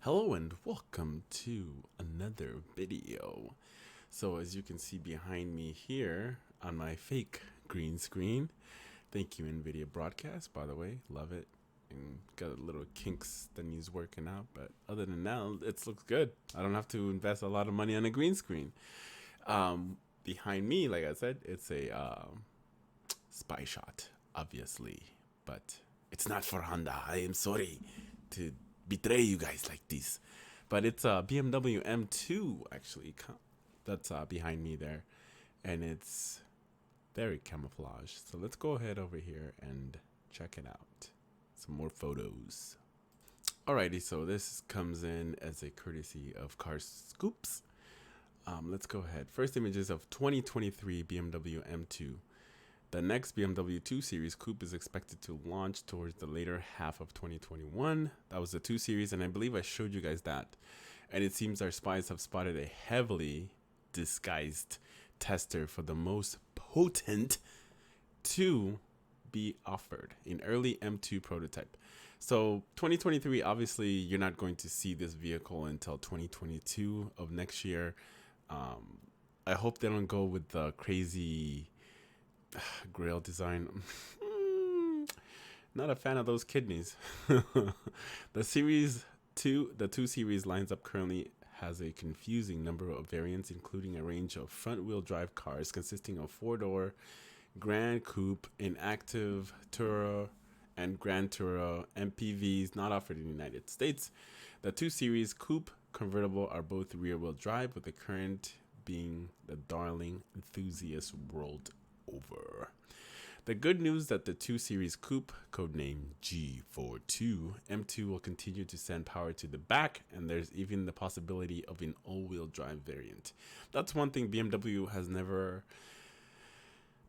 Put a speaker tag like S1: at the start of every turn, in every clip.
S1: Hello and welcome to another video. So as you can see behind me here on my fake green screen, thank you NVIDIA Broadcast, by the way, love it. And got a little kinks that needs working out, but other than that, it looks good. I don't have to invest a lot of money on a green screen. Behind me, like I said, it's a spy shot, obviously, but it's not for Honda. I am sorry to betray you guys like this, but it's a BMW M2 actually that's behind me there, and it's very camouflaged. So let's go ahead over here and check it out. Some more photos. Alrighty, so this comes in as a courtesy of Car Scoops. Let's go ahead. First images of 2023 BMW M2. The next BMW 2 Series Coupe is expected to launch towards the later half of 2021. That was the 2 Series, and I believe I showed you guys that. And it seems our spies have spotted a heavily disguised tester for the most potent to be offered in early M2 prototype. So 2023, obviously, you're not going to see this vehicle until 2022 of next year. I hope they don't go with the crazy grill design. Not a fan of those kidneys. The the 2 Series lines up currently has a confusing number of variants, including a range of front-wheel drive cars consisting of 4-door Grand Coupe, Inactive Tourer, and Grand Tourer MPVs not offered in the United States. The 2 Series Coupe convertible are both rear-wheel drive, with the current being the darling enthusiast world over. The good news that the 2 Series Coupe, codenamed G42 M2, will continue to send power to the back, and there's even the possibility of an all-wheel drive variant. That's one thing BMW has never,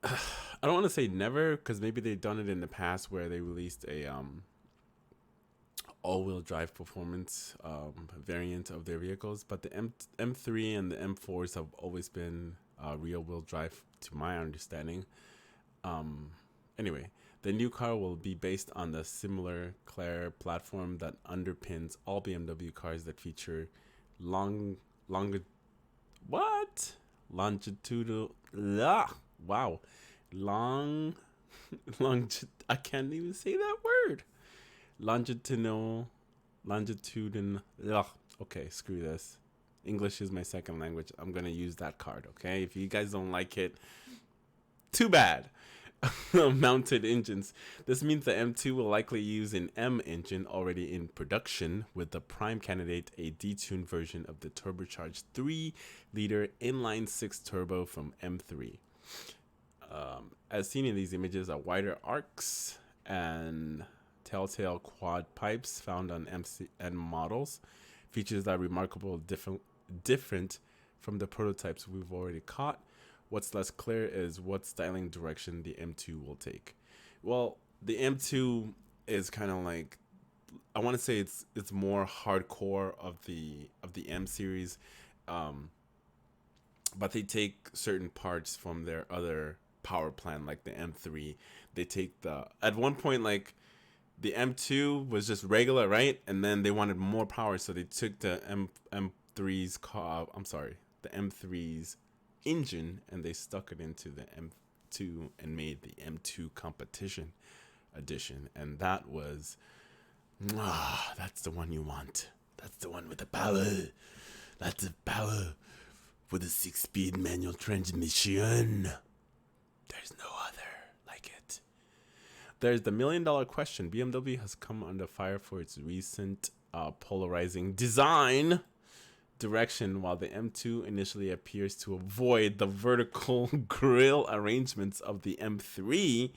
S1: I don't want to say never, because maybe they've done it in the past where they released a all-wheel drive performance variant of their vehicles, but the M3 and the M4s have always been rear-wheel drive, to my understanding. Anyway, the new car will be based on the similar Claire platform that underpins all BMW cars that feature longitudinal, wow, long, I can't even say that word. Longitudinal, okay, screw this. English is my second language. I'm going to use that card, okay? If you guys don't like it, too bad. Mounted engines. This means the M2 will likely use an M engine already in production, with the prime candidate a detuned version of the turbocharged 3-liter inline-six turbo from M3. As seen in these images, are wider arcs and telltale quad pipes found on M models. Features that are remarkable different from the prototypes we've already caught. What's less clear is what styling direction the M2 will take. Well, the M2 is kind of like, I want to say it's more hardcore of the M series, but they take certain parts from their other power plant, like the M3. They take at one point, like, the M2 was just regular, right? And then they wanted more power, so they took the M3's the M3's engine, and they stuck it into the M2 and made the M2 competition edition. And that was, that's the one you want. That's the one with the power. That's the power with a 6-speed manual transmission. There's no other like it. There's the million-dollar question. BMW has come under fire for its recent polarizing design direction, while the M2 initially appears to avoid the vertical grille arrangements of the M3.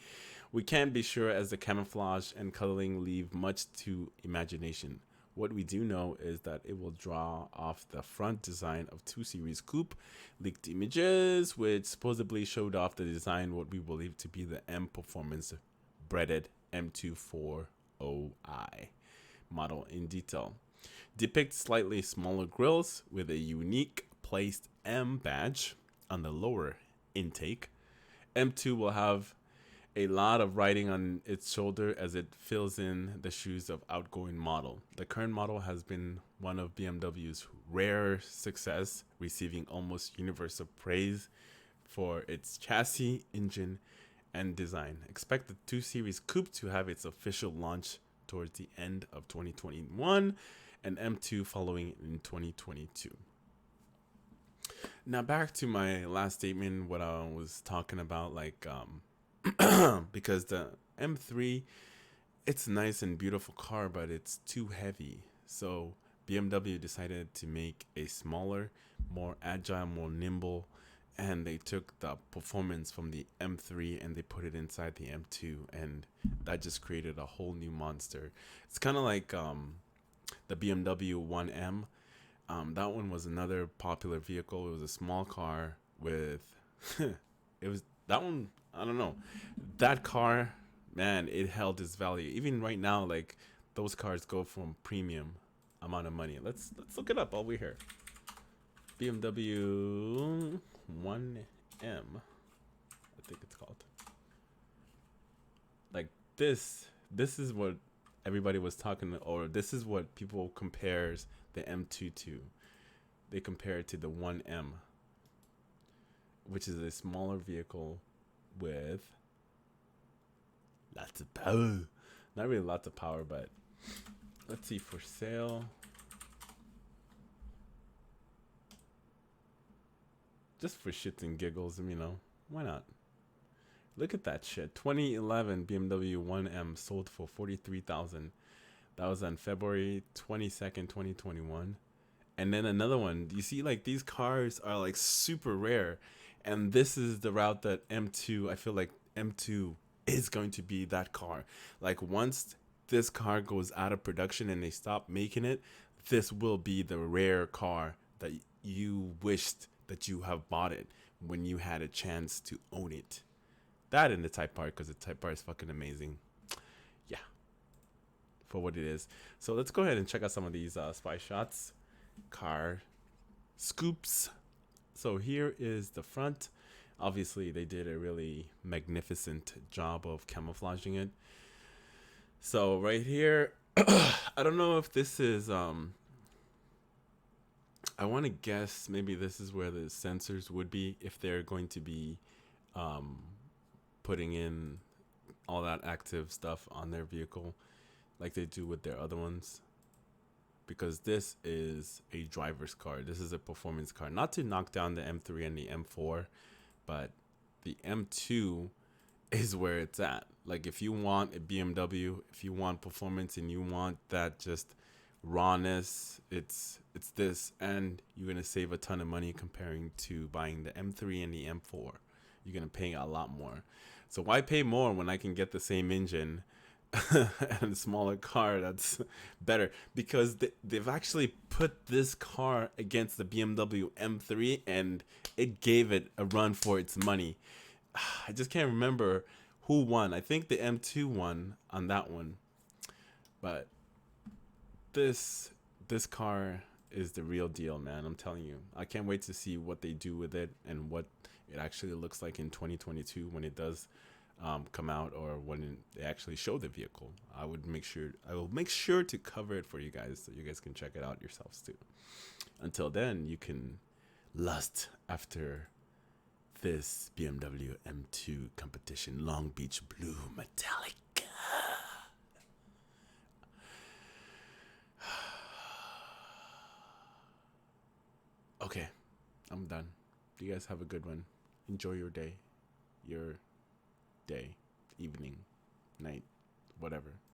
S1: We can't be sure, as the camouflage and coloring leave much to imagination. What we do know is that it will draw off the front design of 2 Series Coupe. Leaked images, which supposedly showed off the design what we believe to be the M Performance breaded M240i model in detail, depict slightly smaller grills with a unique placed M badge on the lower intake. M2 will have a lot of riding on its shoulder as it fills in the shoes of outgoing model. The current model has been one of BMW's rare success, receiving almost universal praise for its chassis, engine, and design. Expect the 2 Series Coupe to have its official launch towards the end of 2021 and M2 following in 2022. Now back to my last statement, what I was talking about, like because the M3, it's a nice and beautiful car, but it's too heavy. So BMW decided to make a smaller, more agile, more nimble, and they took the performance from the M3 and they put it inside the M2, and that just created a whole new monster. It's kind of like the BMW 1M. That one was another popular vehicle. It was a small car with it was that one, I don't know. That car, man, it held its value. Even right now, like those cars go from premium amount of money. Let's look it up while we're here. BMW 1M, I think it's called. Like this is what everybody was talking, or this is what people compares the M2 to. They compare it to the 1M, which is a smaller vehicle with lots of power. Not really lots of power, but let's see, for sale. Just for shits and giggles, you know, why not? Look at that shit. 2011 BMW 1M sold for $43,000. That was on February 22nd, 2021. And then another one. You see, like, these cars are like super rare. And this is the route that M2, I feel like M2 is going to be that car. Like, once this car goes out of production and they stop making it, this will be the rare car that you wished that you have bought it when you had a chance to own it. That and the Type R, because the Type R is fucking amazing. Yeah, for what it is. So let's go ahead and check out some of these spy shots. Car scoops. So here is the front. Obviously, they did a really magnificent job of camouflaging it. So right here, I don't know if this is I want to guess maybe this is where the sensors would be, if they're going to be putting in all that active stuff on their vehicle like they do with their other ones. Because this is a driver's car. This is a performance car. Not to knock down the M3 and the M4, but the M2 is where it's at. Like, if you want a BMW, if you want performance and you want that just rawness, it's this, and you're gonna save a ton of money comparing to buying the M3 and the M4. You're gonna pay a lot more. So why pay more when I can get the same engine and a smaller car that's better? Because they've actually put this car against the BMW M3 and it gave it a run for its money. I just can't remember who won. I think the M2 won on that one. But this car is the real deal, man. I'm telling you. I can't wait to see what they do with it and what it actually looks like in 2022 when it does come out, or when they actually show the vehicle. I will make sure to cover it for you guys so you guys can check it out yourselves too. Until then, you can lust after this BMW M2 competition Long Beach Blue Metallic. Okay, I'm done. You guys have a good one. Enjoy your day, evening, night, whatever.